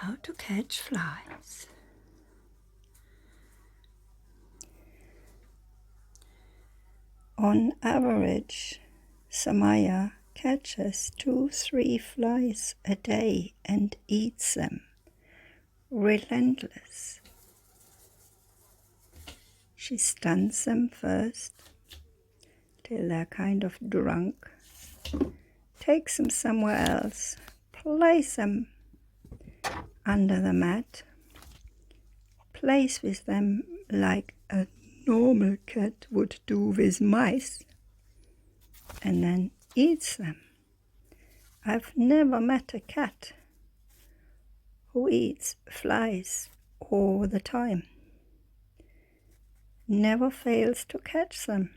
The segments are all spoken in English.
How to catch flies. On average, Samaya catches 2-3 flies a day and eats them. Relentless. She stuns them first till they're kind of drunk, takes them somewhere else, places them under the mat, plays with them like a normal cat would do with mice, and then eats them. I've never met a cat who eats flies all the time. Never fails to catch them.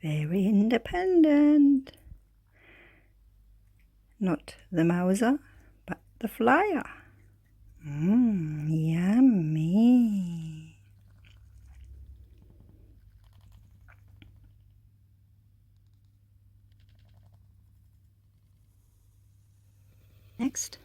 Very independent. Not the mouser, but the flyer. Yummy. Next.